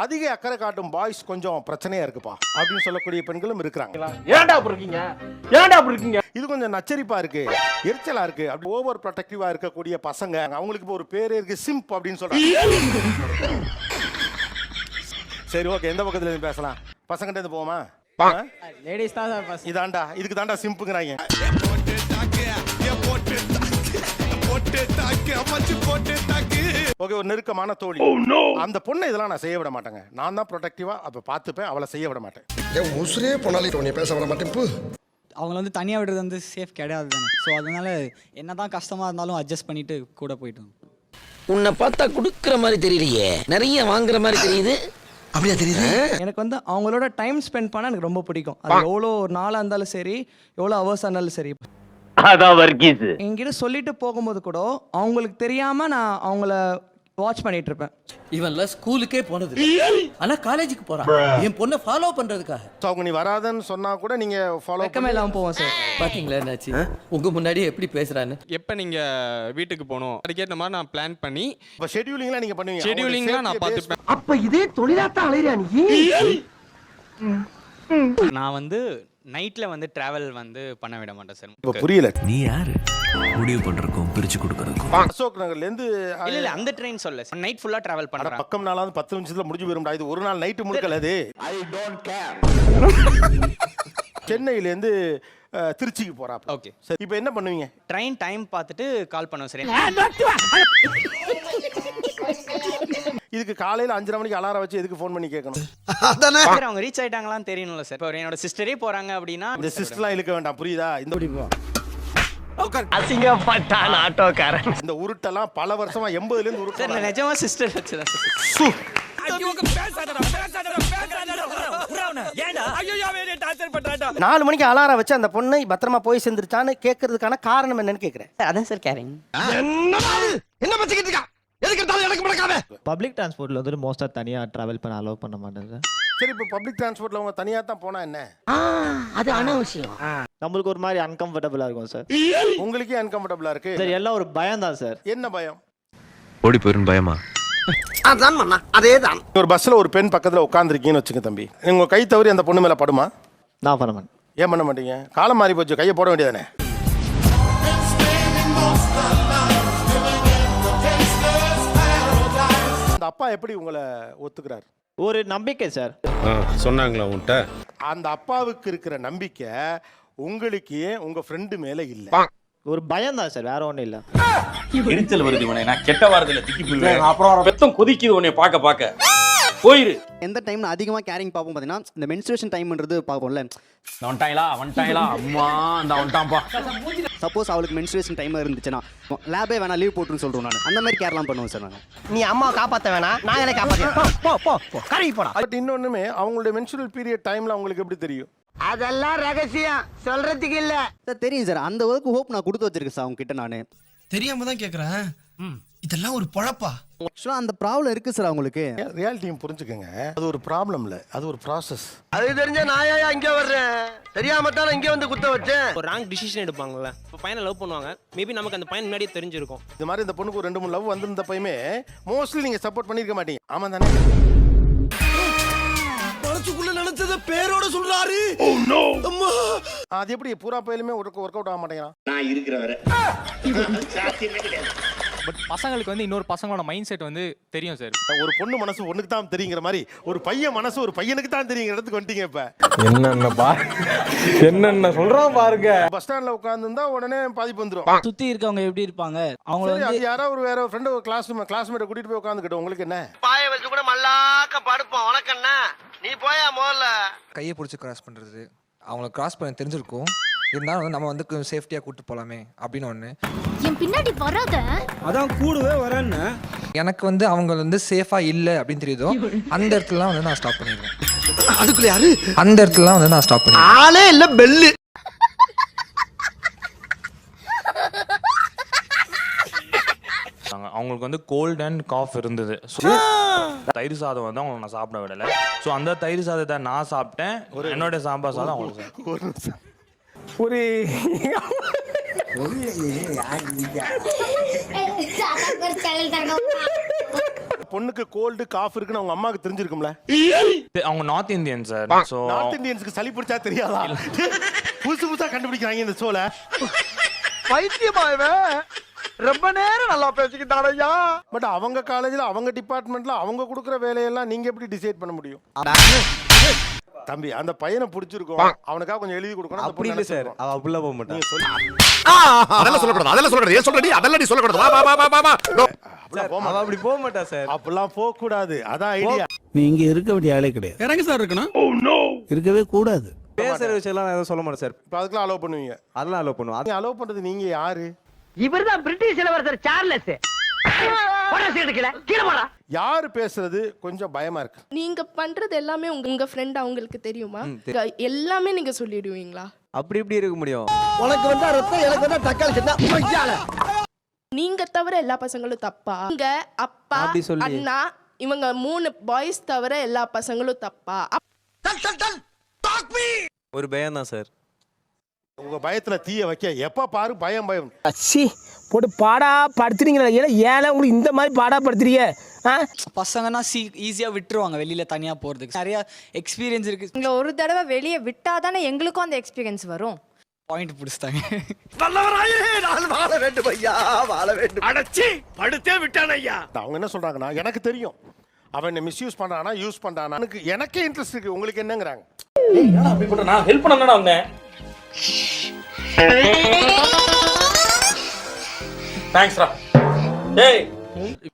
அதிக அக்கறை காட்டும் பாய்ஸ் கொஞ்சம் பிரச்சனையா இருக்குப்பா அப்படின்னு சொல்லக்கூடிய பெண்களும் இருக்கிறாங்க. ஏன்டா அப்படி இருக்கீங்க, ஏன்டா அப்படி இருக்கீங்க? இது கொஞ்சம் நச்சரிப்பா இருக்கு, எரிச்சலா இருக்கு, அப்படி ஓவர் ப்ரொடெக்டிவா இருக்கக்கூடிய பசங்க, அவங்களுக்கு இப்போ ஒரு பேரே இருக்கு, சிம்ப் அப்படின்னு சொல்றாங்க. சரி ஓகே, எந்த பக்கத்துல இருந்து பேசலாம்? பசங்கிட்ட இருந்து போவோமா? லேடிஸ் தான் சார். இதாண்டா, இதுக்கு தாண்டா சிம்புங்கிறாங்க. ஓகே, ஒரு நெருக்கமான தோழி, அந்த பொண்ணை இதெல்லாம் நான் செய்ய விட மாட்டேங்க. நான் தான் ப்ரொடெக்டிவா அப்ப பார்த்துப்பேன், அவளை செய்ய விட மாட்டேன். உசுரே போனாலும் பேச விட மாட்டேன். அவங்கள வந்து தனியாக விடுறது வந்து சேஃப் கிடையாது தானே. ஸோ அதனால என்னதான் கஷ்டமாக இருந்தாலும் அட்ஜஸ்ட் பண்ணிட்டு கூட போயிட்டோம். உன்னை பார்த்தா கொடுக்குற மாதிரி தெரியலையே, நிறைய வாங்குற மாதிரி தெரியுது. அப்படியா தெரியுது? எனக்கு வந்து அவங்களோட டைம் ஸ்பெண்ட் பண்ண எனக்கு ரொம்ப பிடிக்கும். அது எவ்வளோ ஒரு நாளாக இருந்தாலும் சரி, எவ்வளோ ஹவர்ஸாக இருந்தாலும் சரி. அதான் வர்க்கீஸ். என்கிட்ட சொல்லிட்டு போகும்போது கூட அவங்களுக்கு தெரியாம நான் அவங்கள வாட்ச் பண்ணிட்டு இருப்பேன். இவன்லாம் ஸ்கூலுக்கே போனது, ஆனா காலேஜுக்கு போறான் என் பொண்ணை ஃபாலோ பண்றதுக்காக. ஸோ அவங்க நீ வராதன்னு சொன்னா கூட நீங்க ஃபாலோ வெக்கமே இல்லாம போவோம் சார். பாத்தீங்களா என்னாச்சு உங்க முன்னாடியே எப்படி பேசுறான்னு. எப்போ நீங்கள் வீட்டுக்கு போகணும் அதுக்கேற்ற மாதிரி நான் பிளான் பண்ணி இப்போ ஷெட்யூலிங்லாம் நீங்க பண்ணுவீங்க. ஷெட்யூலிங்லாம் நான் பார்த்துப்பேன். அப்ப இதே தொழிலாத்தான் அலையிறியா நீ? நான் வந்து நைட்டில் வந்து ட்ராவல் வந்து பண்ண விட மாட்டேன் சார். இப்போ புரியல, நீ யாரு முடிவு பண்றதுக்கும் பிரிச்சு கொடுக்கறதுக்கும்? அசோக் நகர்ல இருந்து இல்லை அந்த ட்ரெயின் சொல்ல நைட் ஃபுல்லாக ட்ராவல் பண்ணுறேன். பக்கம் நாளாவது 10 நிமிஷத்துல முடிஞ்சு போயிரும்டா. இது ஒரு நாள் நைட்டு முழுக்கல. அது ஐ டோன்ட் கேர். சென்னையில இருந்து திருச்சிக்கு போறா. ஓகே சரி, இப்போ என்ன பண்ணுவீங்க? ட்ரெயின் டைம் பார்த்துட்டு கால் பண்ணுவோம் சார். இதுக்கு காலையில 5:30 மணிக்கு அலாரம் வச்சு எதுக்கு ஃபோன் பண்ணி கேட்கணும்? சார் அவங்க ரீச் ஆயிட்டாங்களான்னு தெரியணும்ல சார். இப்போ என்னோட சிஸ்டரே போறாங்க அப்படின்னா இந்த சிஸ்டர்லாம் இழுக்க வேண்டாம், புரியுதா? அசிங்கப்பட்டான் ஆட்டோக்காரன். இந்த உருட்டெல்லாம் பல வருஷமா 80ல இருந்து சார் உருட்டு. நான் நிஜமா சிஸ்டர் வச்சுதான் சார். நாலு மணிக்கு அலாரம் வச்சு அந்த பொண்ணை பத்திரமா போய் சேர்ந்துருச்சான்னு கேட்கறதுக்கான காரணம் என்னன்னு கேட்கிறேன். அதான் சார் கேரிங். என்ன பச்சிக்கிட்டு இருக்கா? எதுக்கு எடுத்தாலும் எனக்கு முடக்காம. பப்ளிக் டிரான்ஸ்போர்ட்ல வந்து மோஸ்டா தனியா டிராவல் பண்ண அலோவ் பண்ண மாட்டாங்க. சரி, இப்போ பப்ளிக் டிரான்ஸ்போர்ட்ல அவங்க தனியா தான் போனா என்ன? அது அனாவசியம். நம்மளுக்கு ஒரு மாதிரி அன்கம்ஃபர்டபுளா இருக்கும் சார். உங்களுக்கே அன்கம்ஃபர்டபுளா இருக்கு சார். எல்லாம் ஒரு பயம் தான் சார். என்ன பயம்? ஓடி போயிரும் பயமா? அதான் மண்ணா, அதேதான். ஒரு பஸ்ல ஒரு பெண் பக்கத்துல உட்காந்துருக்கீங்கன்னு வச்சுங்க தம்பி, உங்க கை தவறி அந்த பொண்ணு மேல படுமா? நான் பண்ண மாட்டேன். ஏன் பண்ண மாட்டீங்க? காலம் மாறி போச்சு, கையை போட வேண்டியதானே? அந்த அப்பா எப்படி உங்களை ஒத்துக்கிறார்? ஒரு நம்பிக்கை சார். சொன்னாங்களா உன்கிட்ட? அந்த அப்பாவுக்கு இருக்கிற நம்பிக்கை உங்களுக்கு உங்க ஃப்ரெண்டு மேல இல்ல. ஒரு பயம் தான் சார், வேற ஒண்ணும் இல்ல. எரிச்சல் வருது உனே, நான் கெட்ட வாரத்துல திக்கி போடுவேன். அப்புறம் பெத்தம் கொதிக்குது உன்னை பார்க்க போயிரு. எந்த டைம்ல அதிகமா கேரிங் பார்ப்போம் பார்த்தீங்கன்னா இந்த மென்ஸ்ட்ரேஷன் டைம்ன்றது பார்ப்போம்ல. வந்துட்டாங்களா அம்மா அந்த வந்துட்டான்பா. சப்போஸ் அவளுக்கு மென்ஸ்ட்ரேஷன் டைம் இருந்துச்சுன்னா லேபே வேணா லீவ் போட்டுன்னு சொல்றோம். நான் அந்த மாதிரி கேர்லாம் பண்ணுவோம் சார். நாங்கள் நீ அம்மாவை காப்பாற்ற வேணாம், நாங்களே காப்பாற்ற. போ போ போ கரைக்கு போடா. பட் இன்னொன்னுமே, அவங்களுடைய மென்சுரல் பீரியட் டைம்ல உங்களுக்கு எப்படி தெரியும்? அதெல்லாம் ரகசியம் சொல்றதுக்கு இல்ல சார். தெரியும் சார், அந்த அளவுக்கு ஹோப் நான் கொடுத்து வச்சிருக்கேன் சார் அவங்க கிட்ட. நான் தெரியாம தான் கேக்குறேன். இதெல்லாம் ஒரு பொழப்பா? ஆக்சுவலாக அந்த ப்ராப்ளம் இருக்கு சார் அவங்களுக்கு. ரியாலிட்டியும் புரிஞ்சுக்கங்க, அது ஒரு ப்ராப்ளம் இல்ல, அது ஒரு ப்ராசஸ். அது தெரிஞ்ச நாயா இங்க வர்றேன், தெரியாம தான் இங்க வந்து குத்த வச்சேன். ஒரு ராங் டிசிஷன் எடுப்பாங்கல்ல. இப்போ பையனை லவ் பண்ணுவாங்க, மேபி நமக்கு அந்த பையன் முன்னாடியே தெரிஞ்சிருக்கும். இந்த மாதிரி இந்த பொண்ணுக்கு ஒரு 2-3 லவ் வந்திருந்த பையமே மோஸ்ட்லி நீங்க சப்போர்ட் பண்ணிருக்க மாட்டீங்க. ஆமா தானே? மனசுக்குள்ள நினைச்சத பேரோட சொல்றாரு. அம்மா, அது எப்படி பூரா பையலுமே ஒர்க் அவுட் ஆக மாட்டேங்கிறான்? நான் இருக்கிற வரை பட் பசங்களுக்கு வந்து இன்னொரு பசங்களோட மைண்ட் செட் வந்து தெரியும் சார். ஒரு பொண்ணு மனசு ஒண்ணுக்கு தான் தெரியுங்கிற மாதிரி ஒரு பையன் மனசு ஒரு பையனுக்கு தான் தெரியுங்கிற இடத்துக்கு வந்துட்டீங்க. இப்ப என்னென்ன சொல்றான் பாருங்க. பஸ் ஸ்டாண்ட்ல உட்கார்ந்துருந்தா உடனே பாதிப்பு வந்துரும். சுத்தி இருக்கவங்க எப்படி இருப்பாங்க? அவங்க சரி, அது யாரோ ஒரு வேற ஃப்ரெண்ட் கிளாஸ்மேட் கூட்டிட்டு போய் உட்காந்துக்கிட்டோம், உங்களுக்கு என்ன? பாய வச்சு கூட மல்லாக்க படுப்போம். உனக்கண்ணா நீ போயா முதல்ல. கையை பிடிச்சி கிராஸ் பண்றது, அவங்கள கிராஸ் பண்ண தெரிஞ்சிருக்கும், இருந்தாலும் நம்ம வந்து சேஃப்டியா கூட்டு போலாமே அப்படின்னு ஒண்ணு. என் பின்னாடி வராத. அதான் கூடவே வரேன்னு. எனக்கு வந்து அவங்க வந்து சேஃபா இல்ல அப்படின்னு தெரியுதோ அந்த இடத்துலலாம் வந்து நான் ஸ்டாப் பண்ணிடுவேன். அதுக்குள்ள யாரு? அந்த இடத்துலலாம் வந்து நான் ஸ்டாப் பண்ணிடுவேன். ஆளே இல்ல பெல்லு. அவங்களுக்கு வந்து கோல்ட் அண்ட் காஃப் இருந்தது. தயிர் சாதம் வந்து அவங்க நான் சாப்பிட விடலை. ஸோ அந்த தயிர் சாதத்தை நான் சாப்பிட்டேன், என்னோட சாம்பார் சாதம் அவங்களுக்கு. ஒரு நிமிஷம். பொண்ணுக்கு கோல்டு காஃப் இருக்குன்னு அவங்க அம்மாவுக்கு தெரிஞ்சிருக்கும்ல. அவங்க north Indian sir. So north இந்தியன்ஸ்க்கு சளி பிடிச்சா தெரியாதா? புதுசு புதுசா கண்டுபிடிக்கிறாங்க இந்த ஷோல. பைத்தியமாவே ரொம்ப நேரம் நல்லா பேசிக்கிட்டான் ஐயா. பட் அவங்க காலேஜ்ல அவங்க டிபார்ட்மெண்ட்ல அவங்க கொடுக்குற வேலையெல்லாம் நீங்க எப்படி டிசைட் பண்ண முடியும்? தம்பி அந்த பையனை பிடிச்சிருக்கும், அவனுக்காக கொஞ்சம் எழுதி கொடுக்கணும். அப்படி இல்ல சார், அவ அப்படில போக மாட்டான். நீங்க சொல்லு. அதெல்லாம் சொல்லக்கூடாது, அதெல்லாம் சொல்லக்கூடாது. ஏன் சொல்றடி? அதெல்லாம் நீ சொல்லக்கூடாது. வா வா வா வா வா. அவ அப்படி போக மாட்டா சார். அப்படிலாம் போக கூடாது, அதான் ஐடியா. நீ இங்க இருக்க வேண்டிய ஆளே கிடையாது. இறங்க சார் இருக்கணும். இருக்கவே கூடாது. பேசுற விஷயம்லாம் நான் எதுவும் சொல்ல மாட்டேன் சார். இப்போ அதுக்கெல்லாம் அலோவ் பண்ணுவீங்க? அதெல்லாம் அலோவ் பண்ணுவோம். அது அலோவ் பண்றது நீங்க யாரு? இவர்தான் பிரிட்டிஷ் இளவரசர் சார்லஸ். யாரு பேசுறது கொஞ்சம் பயமா இருக்கு. நீங்க பண்றது எல்லாமே உங்க ஃப்ரெண்ட் அவங்களுக்கு தெரியுமா? எல்லாமே நீங்க சொல்லிடுவீங்களா? அப்படி எப்படி இருக்க முடியும்? உனக்கு வந்தா ரத்தம், எனக்கு வந்தா தக்காளி சட்னி. நீங்க தவிர எல்லா பசங்களும் தப்பா? உங்க அப்பா அப்படி சொல்லி. அண்ணா இவங்க 3 பாய்ஸ் தவிர எல்லா பசங்களும் தப்பா? ஒரு பயம் தான் சார். உங்க பயத்துல தீய வைக்க எப்ப பாரு பயம் பயம். சி போட்டு பாடா படுத்துறீங்களா? ஏன் உங்களுக்கு இந்த மாதிரி பாடா படுத்துறீங்க? பசங்கன்னா ஈஸியா விட்டுருவாங்க வெளியில தனியா போறதுக்கு. நிறைய எக்ஸ்பீரியன்ஸ் இருக்கு. உங்களை ஒரு தடவை வெளியே விட்டாதானே எங்களுக்கும் அந்த எக்ஸ்பீரியன்ஸ் வரும். பாயிண்ட் பிடிச்சிட்டாங்க. நல்லவராயே நான் வாழ வேண்டும் ஐயா, வாழ வேண்டும். அடச்சி படுத்தே விட்டானே ஐயா. அவங்க என்ன சொல்றாங்கன்னா, எனக்கு தெரியும் அவன் என்ன மிஸ்யூஸ் பண்றானா யூஸ் பண்றானா, எனக்கே இன்ட்ரெஸ்ட் இருக்கு, உங்களுக்கு என்னங்கறாங்க. என்னடா அப்படி பண்ற? நான் ஹெல்ப் பண்ணனடா அவங்க. தேங்க்ஸ் ரா. டேய்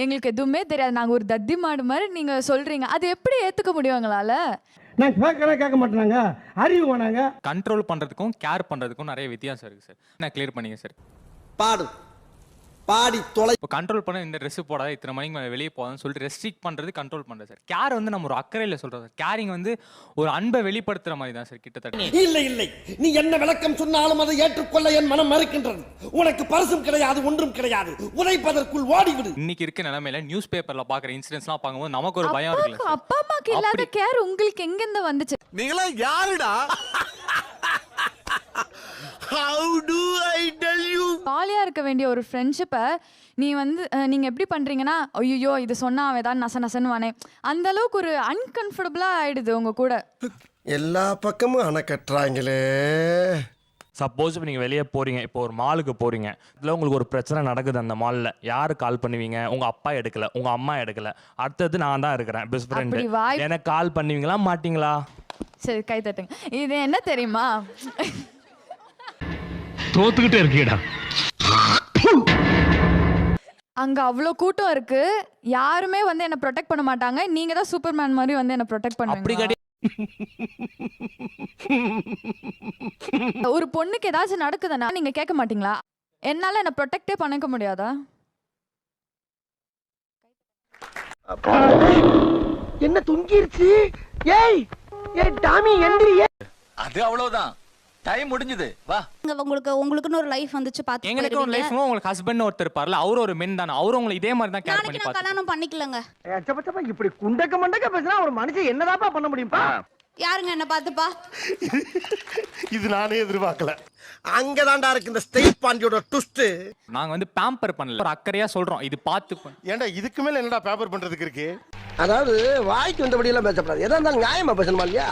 எங்களுக்கு எதுவுமே தெரியாது, நாங்க ஒரு தத்தி மாடு மாதிரி நீங்க சொல்றீங்க. அது எப்படி ஏத்துக்க முடியும் எங்களால? நான் கேட்க மாட்டாங்க, அறிவு வேணாங்க. கண்ட்ரோல் பண்றதுக்கும் கேர் பண்றதுக்கும் நிறைய வித்தியாசம் இருக்கு சார். நான் கிளியர் பண்ணிங்க சார். பாடு பாடி தொலை. இப்போ கண்ட்ரோல் பண்ண இந்த ட்ரெஸ் போடாத, இத்தனை மணிக்கு மேலே வெளியே போகாதுன்னு சொல்லிட்டு ரெஸ்ட்ரிக்ட் பண்ணுறது கண்ட்ரோல் பண்ணுறது சார். கேர் வந்து நம்ம ஒரு அக்கறையில் சொல்கிறோம் சார். கேரிங் வந்து ஒரு அன்பை வெளிப்படுத்துகிற மாதிரி தான் சார் கிட்டத்தட்ட. இல்லை இல்லை, நீ என்ன விளக்கம் சொன்னாலும் அதை ஏற்றுக்கொள்ள என் மனம் மறுக்கின்றது. உனக்கு பரிசும் கிடையாது, ஒன்றும் கிடையாது, உதைப்பதற்குள் ஓடிவிடு. இன்னைக்கு இருக்க நிலைமையில நியூஸ் பேப்பரில் பார்க்குற இன்சிடென்ட்ஸ்லாம் பார்க்கும்போது நமக்கு ஒரு பயம் இருக்குல்ல. அப்பா அம்மாக்கு இல்லாத கேர் உங்களுக்கு எங்கிருந்து வந்துச்சு? நீங்களா யாருடா? How do I tell you? ஜாலியா இருக்க வேண்டிய ஒரு ஃப்ரெண்ட்ஷிப்பை நீ வந்து நீங்க எப்படி பண்றீங்கன்னா, ஐயோ இது சொன்னா அவன் ஏதாவது நச நசன்னு வானே, அந்த அளவுக்கு ஒரு அன்கம்ஃபர்டபுளா ஆயிடுது உங்க கூட. எல்லா பக்கமும் அணை கட்டுறாங்களே. சப்போஸ் இப்போ நீங்கள் வெளியே போகிறீங்க, இப்போ ஒரு மாலுக்கு போகிறீங்க, இதில் உங்களுக்கு ஒரு பிரச்சனை நடக்குது அந்த மாலில், யாரு கால் பண்ணுவீங்க? உங்கள் அப்பா எடுக்கல, உங்கள் அம்மா எடுக்கல, அடுத்தது நான் தான் இருக்கிறேன் பெஸ்ட் ஃப்ரெண்டு, எனக்கு கால் பண்ணுவீங்களா மாட்டீங்களா? சரி கை தட்டுங்க. இது என்ன தெரியுமா, தோத்துக்கிட்டே இருக்கீடா. அங்க அவ்வளோ கூட்டம் இருக்கு, யாருமே வந்து என்ன ப்ரொடெக்ட் பண்ண மாட்டாங்க. நீங்க தான் சூப்பர்மேன் மாதிரி வந்து என்ன ப்ரொடெக்ட் பண்ணுவீங்க. ஒரு பொண்ணுக்கு ஏதாச்சும் நடக்குதுன்னா நீங்க கேட்க மாட்டீங்களா? என்னால என்ன ப்ரொடெக்டே பண்ணிக்க முடியாதா? என்ன தொங்கிருச்சு? ஏய் ஏய் டாமி எந்திரியே. அது அவ்வளவுதான், டைம் முடிஞ்சது. வா. உங்களுக்குன்னு ஒரு லைஃப் வந்துச்சு பாத்து. எங்களுக்கு ஒரு லைஃப், உங்களுக்கு ஹஸ்பண்ட் ஒருத்தர் இருப்பார்ல, அவரு ஒரு மென் தானே, அவரும் உங்களை இதே மாதிரி தான் கேர் பண்ணி பார்த்து. கல்யாணம் பண்ணிக்கலங்க. ஏச்சப்பச்சப்பா இப்படி குண்டக்க மண்டக்க பேசினா ஒரு மனுஷன் என்னதாப்பா பண்ண முடியும்பா? யாருங்க என்ன பாத்துப்பா? இது நானே எதிர்பார்க்கல. அங்கதான்டா இருக்கு இந்த ஸ்டேட் பாண்டியோட ட்விஸ்ட். நாங்க வந்து பேம்பர் பண்ணல, ஒரு அக்கறையா சொல்றோம், இது பார்த்து. ஏன்டா இதுக்கு மேல என்னடா பேப்பர் பண்றதுக்கு இருக்கு? அதாவது வாய்க்கு வந்தபடி எல்லாம் பேசப்படாது, எதா இருந்தாலும் நியாயமா பேசணுமா இல்லையா?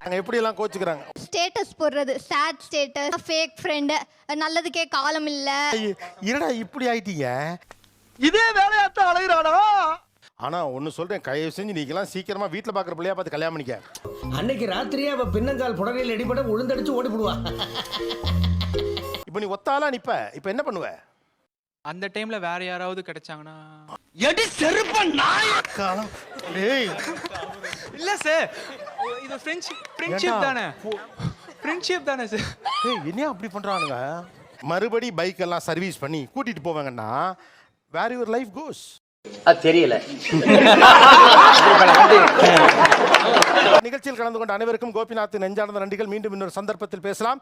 அங்க எப்படி எல்லாம் கோச்சுக்கிறாங்க. ஸ்டேட்டஸ் போடுறது, சேட் ஸ்டேட்டஸ், ஃபேக் ஃப்ரெண்ட், நல்லதுக்கே காலம் இல்ல. என்னடா இப்படி ஆயிட்டீங்க? இதே வேலையாத்தான் அலைகிறானா? ஆனா ஒன்னு சொல்றேன், தயவு செஞ்சு நீங்கலாம் சீக்கிரமா வீட்டுல பாக்குற பிள்ளையா பார்த்து கல்யாணம் பண்ணிக்க. அன்னைக்கு ராத்திரியே அவ பின்னங்கால் புடவையில் அடிபட உளுந்தடிச்சு ஓடி போடுவா. இப்போ நீ ஒத்தாளா நிப்ப, இப்போ என்ன பண்ணுவ? அந்த டைம்ல வேற யாராவது கிடைச்சாங்கன்னா எடி செருப்ப நாய். டேய் இல்ல சார், இது ஃப்ரெண்ட்ஷிப் தானே, ஃப்ரெண்ட்ஷிப் தானே சார். ஏய் என்ன அப்படி பண்றானுங்க? மறுபடி பைக் எல்லாம் சர்வீஸ் பண்ணி கூட்டிட்டு போவாங்கன்னா வேற யுவர் லைஃப் கோஸ். அது தெரியல. நிகழ்ச்சியில் கலந்து கொண்ட அனைவருக்கும் கோபிநாத் நெஞ்சார்ந்த நன்றிகள். மீண்டும் இன்னொரு சந்தர்ப்பத்தில் பேசலாம்.